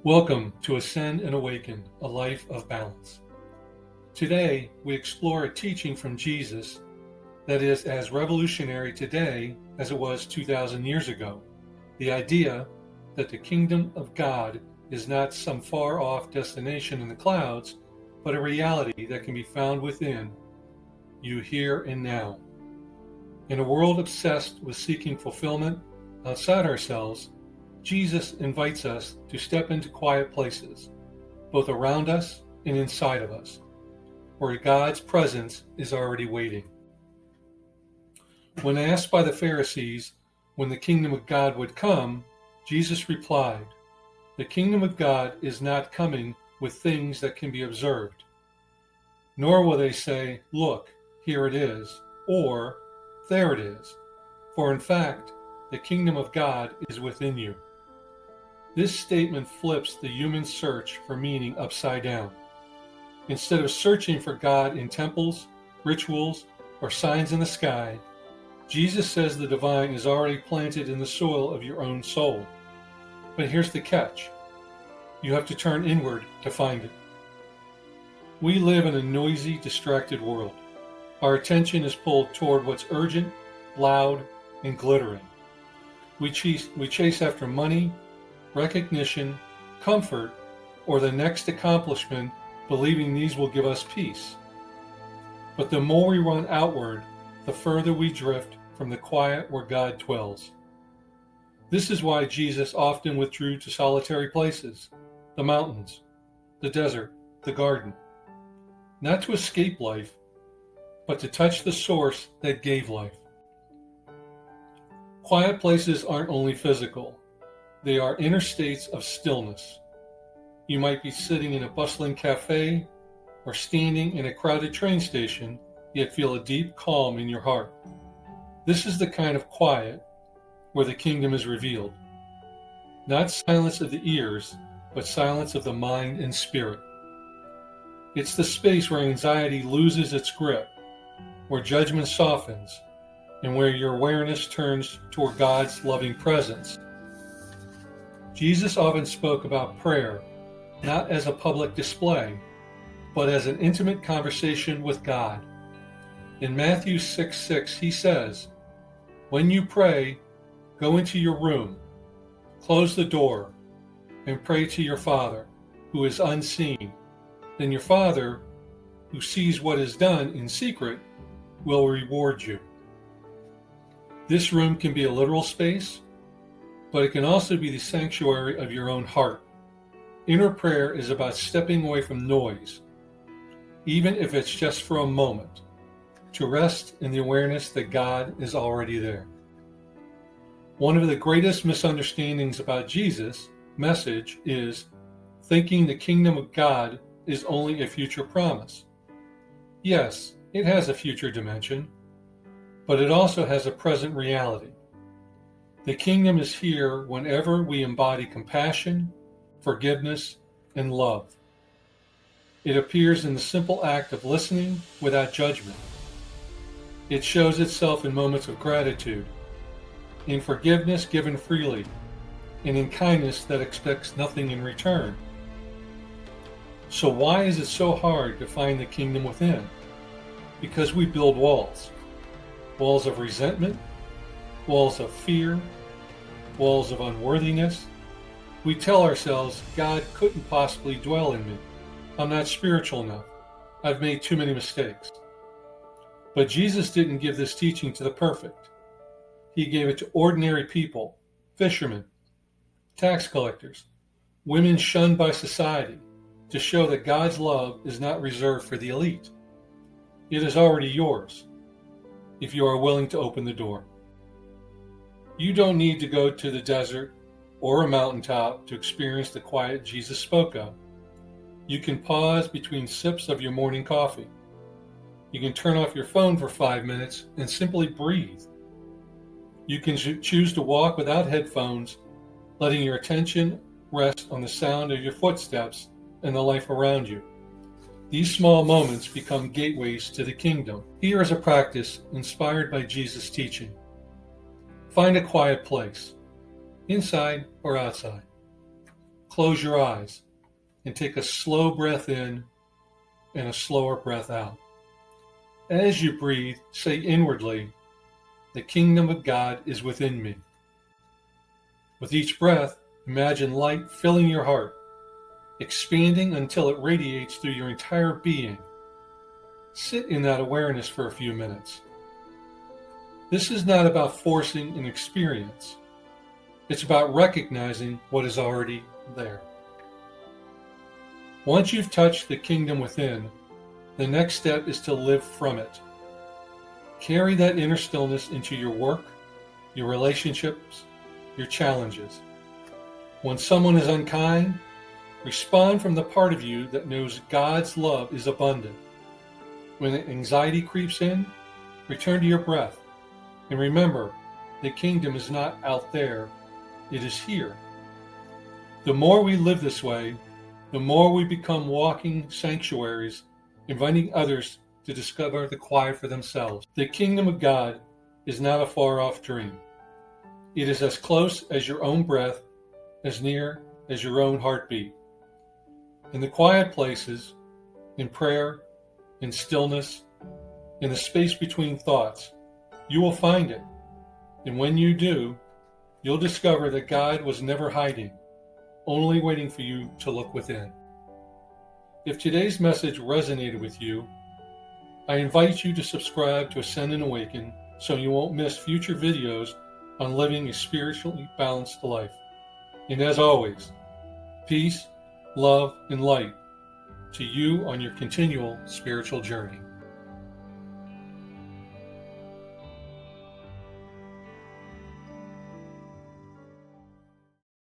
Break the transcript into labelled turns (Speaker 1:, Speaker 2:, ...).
Speaker 1: Welcome to Ascend and Awaken, a life of balance. Today, we explore a teaching from Jesus that is as revolutionary today as it was 2,000 years ago. The idea that the kingdom of God is not some far-off destination in the clouds, but a reality that can be found within you here and now. In a world obsessed with seeking fulfillment outside ourselves, Jesus invites us to step into quiet places, both around us and inside of us, where God's presence is already waiting. When asked by the Pharisees when the kingdom of God would come, Jesus replied, "The kingdom of God is not coming with things that can be observed. Nor will they say, 'Look, here it is,' or 'There it is.' For in fact, the kingdom of God is within you." This statement flips the human search for meaning upside down. Instead of searching for God in temples, rituals, or signs in the sky, Jesus says the divine is already planted in the soil of your own soul. But here's the catch. You have to turn inward to find it. We live in a noisy, distracted world. Our attention is pulled toward what's urgent, loud, and glittering. We chase after money, recognition, comfort, or the next accomplishment, believing these will give us peace. But the more we run outward, the further we drift from the quiet where God dwells. This is why Jesus often withdrew to solitary places, the mountains, the desert, the garden, not to escape life, but to touch the source that gave life. Quiet places aren't only physical. They are inner states of stillness. You might be sitting in a bustling cafe or standing in a crowded train station, yet feel a deep calm in your heart. This is the kind of quiet where the kingdom is revealed. Not silence of the ears, but silence of the mind and spirit. It's the space where anxiety loses its grip, where judgment softens, and where your awareness turns toward God's loving presence. Jesus often spoke about prayer, not as a public display, but as an intimate conversation with God. In Matthew 6:6, he says, "When you pray, go into your room, close the door, and pray to your Father, who is unseen. Then your Father, who sees what is done in secret, will reward you." This room can be a literal space, but it can also be the sanctuary of your own heart. Inner prayer is about stepping away from noise, even if it's just for a moment, to rest in the awareness that God is already there. One of the greatest misunderstandings about Jesus' message is thinking the kingdom of God is only a future promise. Yes, it has a future dimension, but it also has a present reality. The kingdom is here whenever we embody compassion, forgiveness, and love. It appears in the simple act of listening without judgment. It shows itself in moments of gratitude, in forgiveness given freely, and in kindness that expects nothing in return. So why is it so hard to find the kingdom within? Because we build walls. Walls of resentment, walls of fear, walls of unworthiness. We tell ourselves, God couldn't possibly dwell in me. I'm not spiritual enough. I've made too many mistakes. But Jesus didn't give this teaching to the perfect. He gave it to ordinary people, fishermen, tax collectors, women shunned by society, to show that God's love is not reserved for the elite. It is already yours, if you are willing to open the door. You don't need to go to the desert or a mountaintop to experience the quiet Jesus spoke of. You can pause between sips of your morning coffee. You can turn off your phone for 5 minutes and simply breathe. You can choose to walk without headphones, letting your attention rest on the sound of your footsteps and the life around you. These small moments become gateways to the kingdom. Here is a practice inspired by Jesus' teaching. Find a quiet place, inside or outside. close your eyes and take a slow breath in and a slower breath out. As you breathe, say inwardly, "The kingdom of God is within me." With each breath, imagine light filling your heart, expanding until it radiates through your entire being. Sit in that awareness for a few minutes. This is not about forcing an experience. It's about recognizing what is already there. Once you've touched the kingdom within, the next step is to live from it. Carry that inner stillness into your work, your relationships, your challenges. When someone is unkind, respond from the part of you that knows God's love is abundant. When anxiety creeps in, return to your breath. And remember, the kingdom is not out there, it is here. The more we live this way, the more we become walking sanctuaries, inviting others to discover the quiet for themselves. The kingdom of God is not a far-off dream. It is as close as your own breath, as near as your own heartbeat. In the quiet places, in prayer, in stillness, in the space between thoughts, you will find it. And when you do, you'll discover that God was never hiding, only waiting for you to look within. If today's message resonated with you, I invite you to subscribe to Ascend and Awaken so you won't miss future videos on living a spiritually balanced life. And as always, peace, love, and light to you on your continual spiritual journey.